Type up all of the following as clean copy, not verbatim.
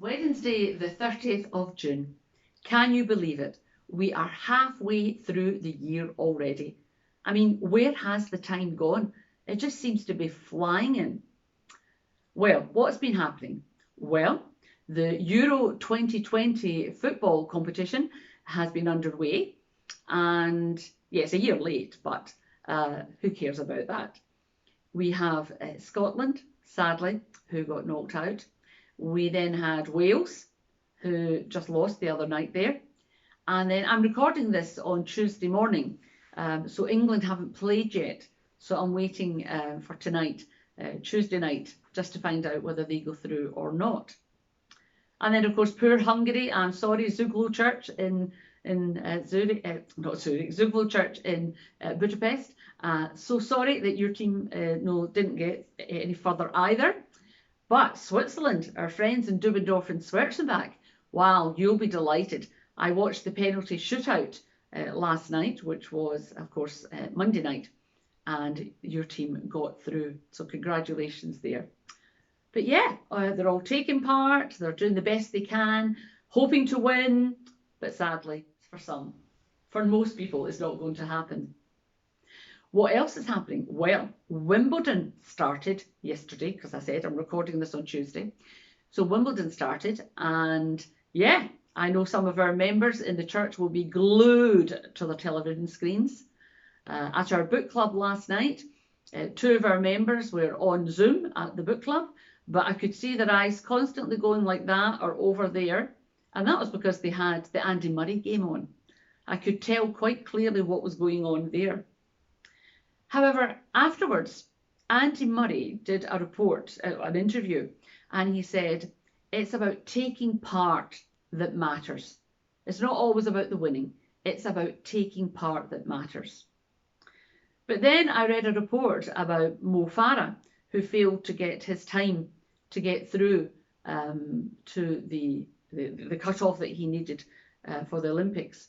Wednesday, the 30th of June. Can you believe it? We are halfway through the year already. I mean, where has the time gone? It just seems to be flying in. Well, what's been happening? Well, the Euro 2020 football competition has been underway, and yeah, it's a year late, but who cares about that? We have Scotland, sadly, who got knocked out. We then had Wales, who just lost the other night there. And then I'm recording this on Tuesday morning, so England haven't played yet. So I'm waiting for tonight, Tuesday night, just to find out whether they go through or not. And then, of course, poor Hungary. I'm sorry, Zuglo Church in Zurich, not Zurich, Zuglo Church in Budapest. So sorry that your team didn't get any further either. But Switzerland, our friends in Dubendorf and Schwarzenbach, wow, you'll be delighted. I watched the penalty shootout last night, which was, of course, Monday night, and your team got through. So congratulations there. But yeah, they're all taking part, they're doing the best they can, hoping to win, but sadly, for some, for most people, it's not going to happen. What else is happening? Well, Wimbledon started yesterday, because I said I'm recording this on Tuesday. So Wimbledon started, and yeah, I know some of our members in the church will be glued to their television screens. At our book club last night, two of our members were on Zoom at the book club, but I could see their eyes constantly going like that or over there, and that was because they had the Andy Murray game on. I could tell quite clearly what was going on there. However, afterwards, Andy Murray did a report, an interview, and he said, it's about taking part that matters. It's not always about the winning. It's about taking part that matters. But then I read a report about Mo Farah, who failed to get his time to get through to the cut-off that he needed for the Olympics.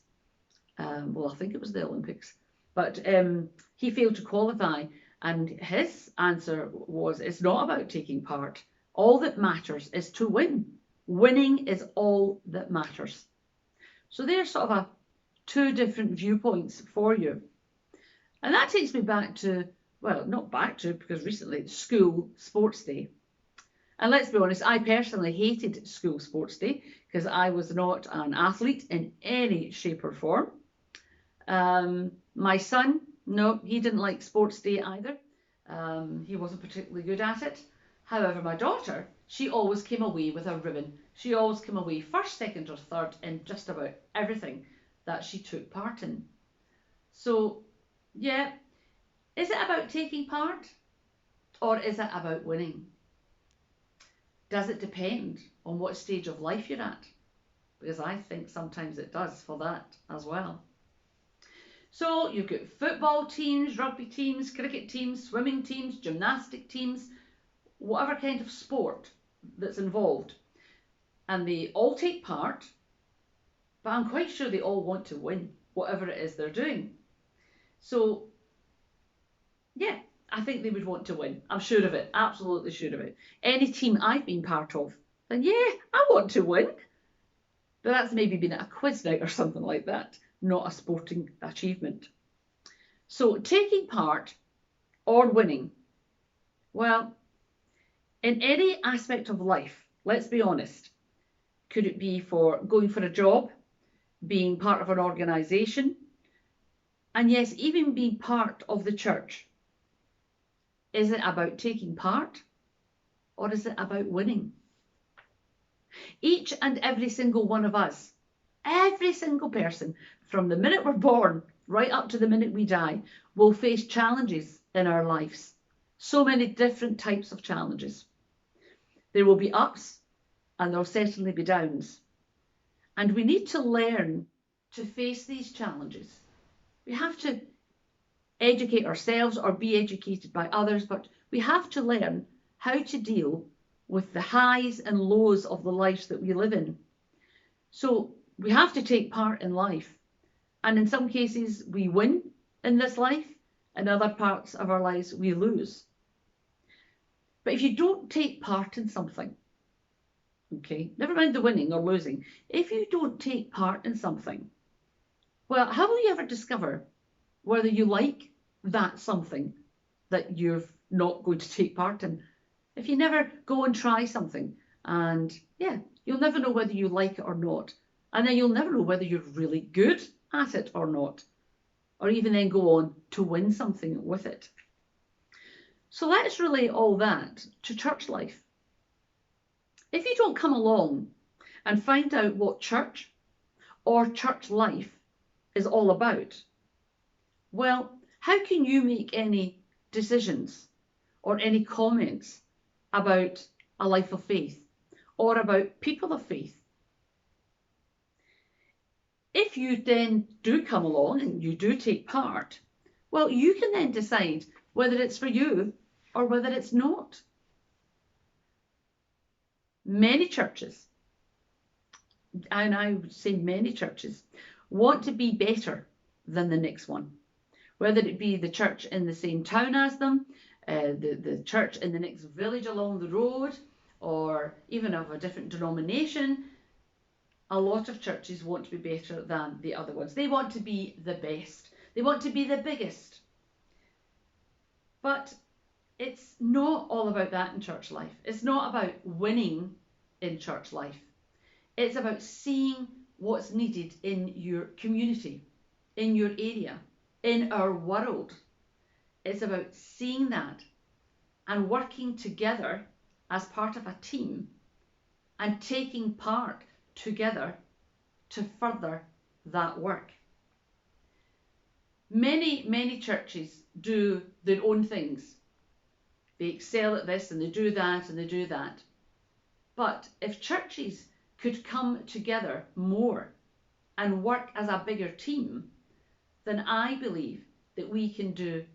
Well, I think it was the Olympics. But he failed to qualify, and his answer was, it's not about taking part. All that matters is to win. Winning is all that matters. So there's sort of two different viewpoints for you. And that takes me back to, well, not back to, because recently, school sports day. And let's be honest, I personally hated school sports day because I was not an athlete in any shape or form. My son, no, he didn't like sports day either. He wasn't particularly good at it. However, my daughter, she always came away with a ribbon. She always came away first, second or third in just about everything that she took part in. So, yeah, is it about taking part or is it about winning? Does it depend on what stage of life you're at? Because I think sometimes it does for that as well. So you've got football teams, rugby teams, cricket teams, swimming teams, gymnastic teams, whatever kind of sport that's involved. And they all take part, but I'm quite sure they all want to win, whatever it is they're doing. So, yeah, I think they would want to win. I'm sure of it, absolutely sure of it. Any team I've been part of, then yeah, I want to win. But that's maybe been at a quiz night or something like that, not a sporting achievement. So taking part or winning, well, in any aspect of life, let's be honest, could it be for going for a job, being part of an organisation, and yes, even being part of the church? Is it about taking part or is it about winning? Each and every single one of us, every single person, from the minute we're born right up to the minute we die, will face challenges in our lives. So many different types of challenges. There will be ups and there'll certainly be downs. And we need to learn to face these challenges. We have to educate ourselves or be educated by others, but we have to learn how to deal with the highs and lows of the lives that we live in. So we have to take part in life. And in some cases, we win in this life. In other parts of our lives, we lose. But if you don't take part in something, okay, never mind the winning or losing, if you don't take part in something, well, how will you ever discover whether you like that something that you're not going to take part in? If you never go and try something, and yeah, you'll never know whether you like it or not. And then you'll never know whether you're really good at it or not, or even then go on to win something with it. So let's relate all that to church life. If you don't come along and find out what church or church life is all about, well, how can you make any decisions or any comments about a life of faith or about people of faith? If you then do come along and you do take part, well, you can then decide whether it's for you or whether it's not. Many churches, and I would say many churches, want to be better than the next one. Whether it be the church in the same town as them, the church in the next village along the road, or even of a different denomination, a lot of churches want to be better than the other ones. They want to be the best. They want to be the biggest. But it's not all about that in church life. It's not about winning in church life. It's about seeing what's needed in your community, in your area, in our world. It's about seeing that and working together as part of a team and taking part together to further that work. Many churches do their own things. They excel at this and they do that and they do that. But if churches could come together more and work as a bigger team, then I believe that we can do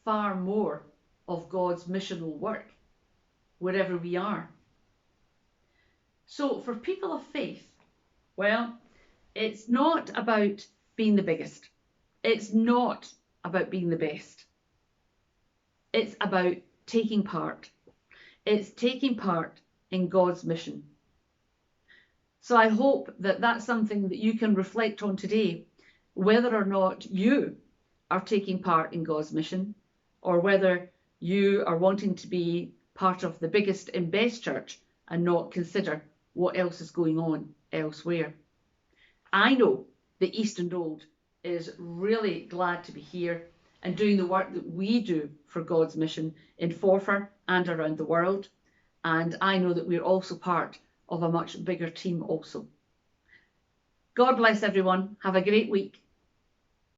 far more of God's missional work wherever we are. So for people of faith, well, it's not about being the biggest. It's not about being the best. It's about taking part. It's taking part in God's mission. So I hope that that's something that you can reflect on today, whether or not you are taking part in God's mission, or whether you are wanting to be part of the biggest and best church and not consider what else is going on elsewhere. I know that East and Old is really glad to be here and doing the work that we do for God's mission in Forfar and around the world. And I know that we're also part of a much bigger team also. God bless everyone. Have a great week.